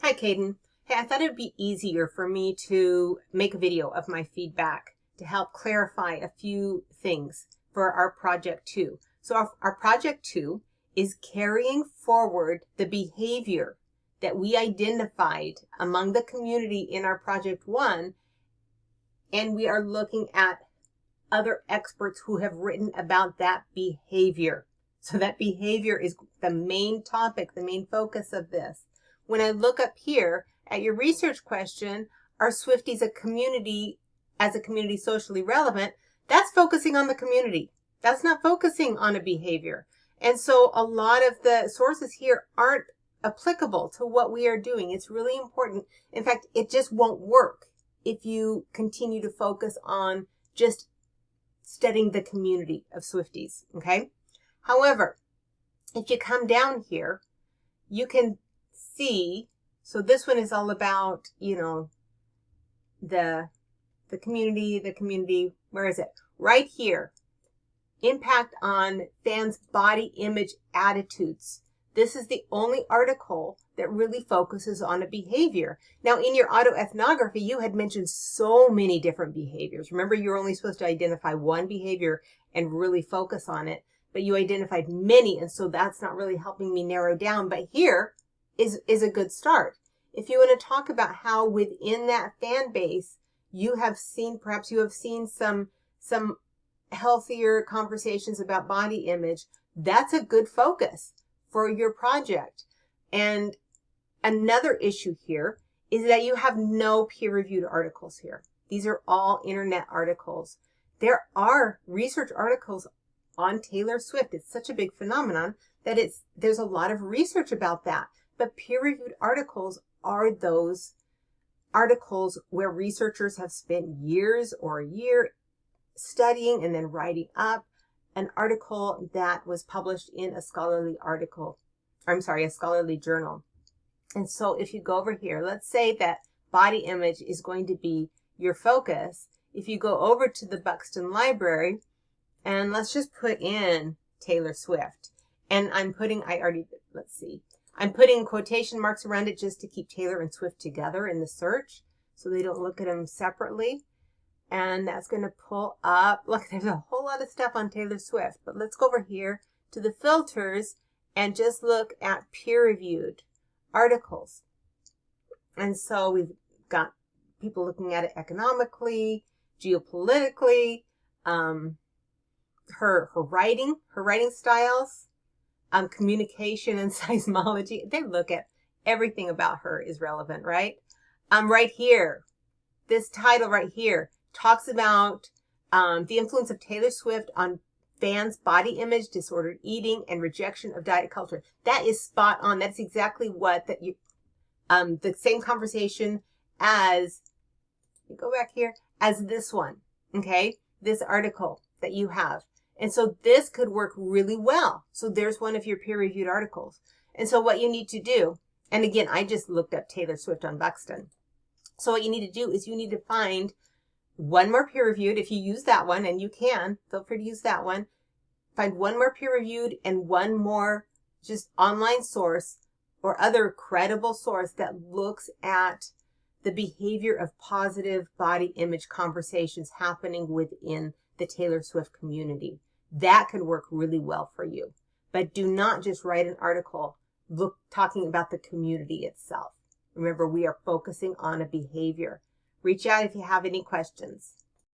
Hi, Kayden. Hey, I thought it would be easier for me to make a video of my feedback to help clarify a few things for our project 2. So our project 2 is carrying forward the behavior that we identified among the community in our project 1, and we are looking at other experts who have written about that behavior. So that behavior is the main topic, the main focus of this. When I look up here at your research question, are Swifties a community socially relevant? That's focusing on the community. That's not focusing on a behavior. And so a lot of the sources here aren't applicable to what we are doing. It's really important. In fact, it just won't work if you continue to focus on just studying the community of Swifties, okay? However, if you come down here, you can see, so this one is all about, the community, where is it? Right here, impact on fans' body image attitudes. This is the only article that really focuses on a behavior. Now, in your autoethnography, you had mentioned so many different behaviors. Remember, you're only supposed to identify one behavior and really focus on it, but you identified many, and so that's not really helping me narrow down. But here is a good start. If you want to talk about how within that fan base, perhaps you have seen some healthier conversations about body image, that's a good focus for your project. And another issue here is that you have no peer-reviewed articles here. These are all internet articles. There are research articles on Taylor Swift. It's such a big phenomenon that there's a lot of research about that. But peer-reviewed articles are those articles where researchers have spent years or a year studying and then writing up an article that was published in a scholarly journal. And so if you go over here, let's say that body image is going to be your focus. If you go over to the Buxton Library, and let's just put in Taylor Swift, and I'm putting quotation marks around it just to keep Taylor and Swift together in the search so they don't look at them separately. And that's going to pull up, look, there's a whole lot of stuff on Taylor Swift, but let's go over here to the filters and just look at peer-reviewed articles. And so we've got people looking at it economically, geopolitically, her writing styles, communication and seismology. They look at everything about her is relevant, right? Right here, this title right here talks about the influence of Taylor Swift on fans' body image, disordered eating, and rejection of diet culture. That is spot on. That's exactly what the same conversation as, go back here, as this one, okay? This article that you have. And so this could work really well. So there's one of your peer-reviewed articles. And so what you need to do, and again, I just looked up Taylor Swift on Buxton. So what you need to do is you need to find one more peer-reviewed. If you use that one, and you can, feel free to use that one. Find one more peer-reviewed and one more just online source or other credible source that looks at the behavior of positive body image conversations happening within the Taylor Swift community. That could work really well for you. But do not just write an article talking about the community itself. Remember, we are focusing on a behavior. Reach out if you have any questions.